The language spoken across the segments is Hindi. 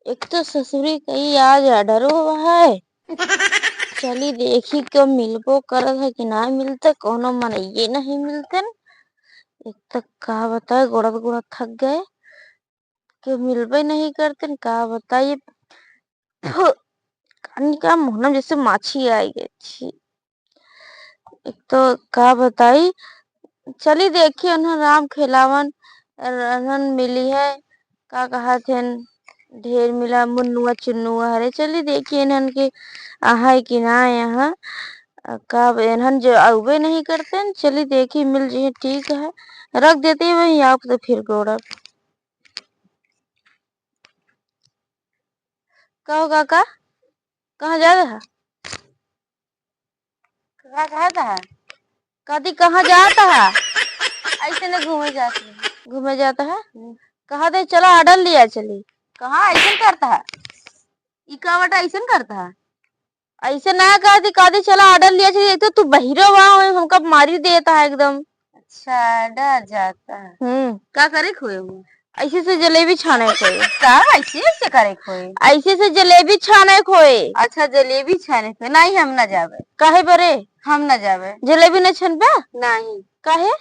एक तो ससुरी कई आज डरो हुआ है। चली देखी कब मिलबो करत है कि ना मिलते कोनो मनइये नहीं मिलते। एक तक का बताए गोड़त गोड़त थक गए कि मिलबे नहीं करते का बताइए। का मुहनम जैसे माछी आई गई थी। एक तो का बताई चली देखी उन्हें राम खिलावन रनन मिली है का कहा थे ढेर मिला मुन्नुआ चुन्नुआ हरे चली देखी इन्हन के आहे कि ना यहाँ का इन्हन जो अवे नहीं करते न चली देखी मिल जी ठीक है रख देती वही आप तो फिर गोड़ा कहो काका कहाँ जा रहा कहा कहता है कदी कहाँ जाता है ऐसे न घूमे जाता है कहा दे चलो ऑर्डर लिया चली कहाँ ऐसे करता है इकावट ऐसे करता है ऐसे ना कहा चला ऑर्डर लिया चली तो तू बहिरो वहां हमका मारी देता है एकदम। अच्छा डर जाता है क्या करे खोए हूँ ऐसे से जलेबी छाने खोए का ऐसे ऐसे करे खोए ऐसे से जलेबी छाने खोए। अच्छा जलेबी छाने खोए नहीं हम ना जावे काहे बरे हम ना जावे जलेबी न छनबे नहीं काहे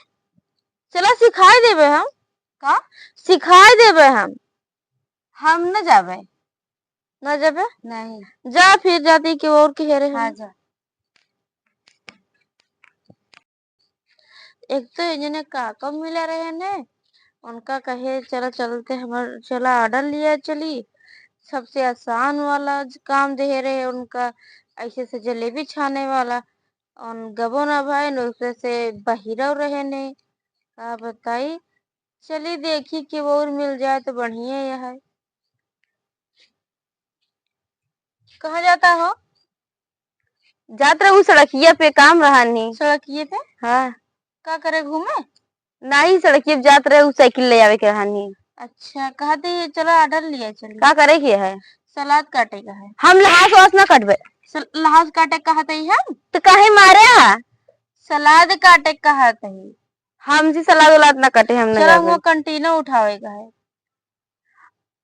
चला सिखाई देबे हम का सिखाई देबे हम न जावे न जाबे नहीं जा फिर जाती कि और की हेरे हाँ जा एक तो इन्हें काका मिले रहे ने उनका कहे चला चलते हमार चला ऑर्डर लिया चली सबसे आसान वाला काम दे रहे उनका ऐसे से जलेबी छाने वाला और गबो ना भाई न उससे से बहिरव रहे ने का बताई चली देखी कि वो और मिल जाए तो बढ़िया यह है। कहाँ जाता हो जात रहू सड़किया पे काम रहा नहीं सड़किए पे हाँ का करे घूमे नहीं सड़किए जात रहे साइकिल ले आवे के रहानी। अच्छा कहते ये चलो ऑर्डर लिया चलो का करे के है सलाद काटे का है हम लहास वास ना कटबे लहास काटे कहते ही हम तो काहे मारे हा सलाद काटे कहते ही हमसे सलाद उलाद ना कटे हम ना चलो वो कंटीनर उठावे का है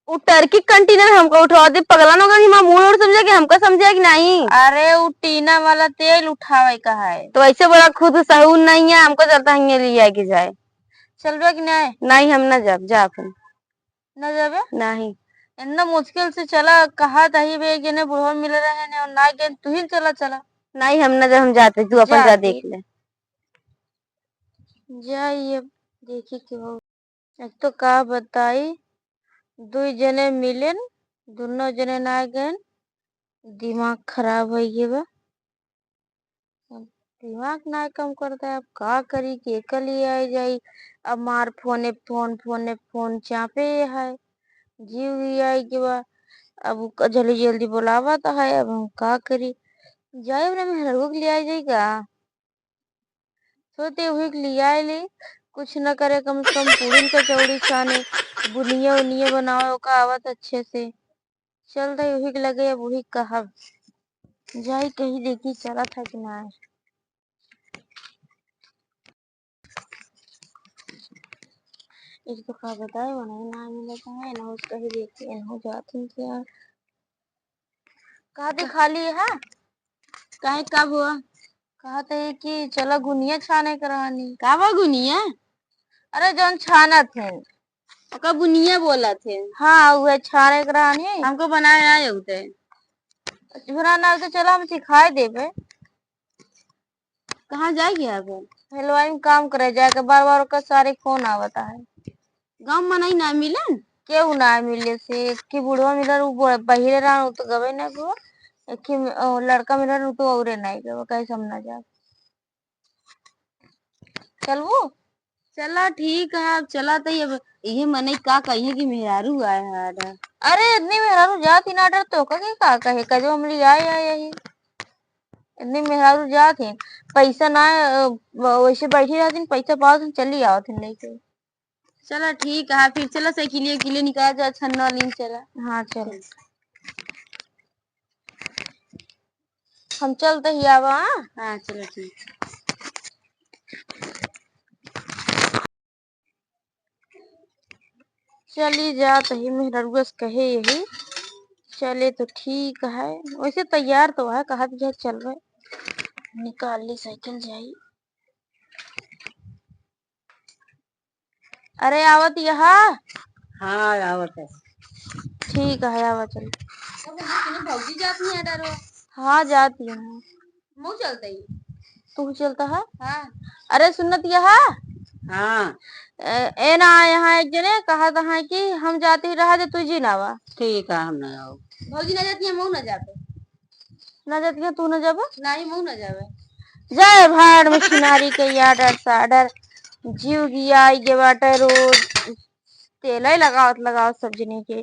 वो टर्की कंटेनर हमको उठवा दे पगला न होगा मुंह और समझा कि हमको समझा कि नहीं अरे वो टीना वाला तेल उठावे का है तो ऐसे बड़ा खुद सहूल नहीं है हमको चलता है लिया के जाए चल रहा कि नहीं नहीं हम ना जब जा फिर न जाबे नहीं इतना मुश्किल से चला कहा तही बे कि ने बुढ़वा मिल रहे ने और ना के तू ही चला चला नहीं हम ना जब हम जाते तू अपन जा देख ले जाइए देखी क्यों एक तो का बताई दो जने मिले दोनों जने ना गए दिमाग खराब हो गया बा दिमाग ना कम करता है अब का करी के कली आ जाई अब मार फोन चापे है जीव ही आई के बा अब जल्दी जल्दी बुलावा तो है अब हम का करी जाए अपने मेहरबू के लिए आ जाएगा सोते हुए लिया ले कुछ न करे कम से कम पूरी कचौड़ी छाने बुनिया उनिया बनाओ का आवत अच्छे से चल रही वही लगे अब वही कहा जाई कहीं देखी चला था कि ना इसको का बताए बनाए ना मिलता है ना उसका ही देखते हो जाती क्या कहा दिखा ली है कहे कब हुआ कहा थे कि चलो गुनिया छाने करानी का बा गुनिया अरे जौन छाना थे ओका बुनिया बोला थे हाँ वह छाने करानी हमको बनाए आए होते बनाना तो चलो हम सिखाए देबे कहाँ जाएगी आप हलवाई में काम करे जाके बार बार का सारे फोन आवता है गाँव में नहीं ना मिलन केहू ना मिले से कि बुढ़वा मिलन वो बहिरे रहा तो गवे ना गो कि लड़का मिलन तो औरे नहीं गो कैसे हम ना जा चलबू चला ठीक है अब चला तो अब ये मने का कहिए कि मेहरारू आए है अरे इतनी मेहरारू जाती ना डर तो का कहे कजो हम ले आए यही इतनी मेहरारू जात है पैसा ना वैसे बैठी रहती पैसा पाओ तो चली आओ थे लेके चला ठीक है फिर चला साइकिल किले निकाल जा छन्ना लीन चला हाँ चल हम चलते ही आवा हाँ चलो ठीक चली जात ही मेहरारू कहे यही चले तो ठीक है, वैसे तैयार तो है, कहा दिया चल रहे, निकाल ली साइकिल जाई। अरे आवत यहाँ। हाँ आवत है। ठीक है आवा चल। भौजी जाती है डरो। हाँ जाती हूँ। मुँह चलता ही। तू चलता है? हाँ। अरे सुनत यहाँ। हाँ ए ना यहाँ एक जने कहा था कि हम जाते ही रहा, तुझी नावा। ठीक है हम ना आओ। भौजी ना जाती है, मुँह ना जाते। ना जाती है तू ना जाबे? नहीं मुँह ना जावे। जाए भाड़ में छिनारी के याडर साडर जीव गिया ये बाटे रोज तेल लगावत लगावत सब जने के।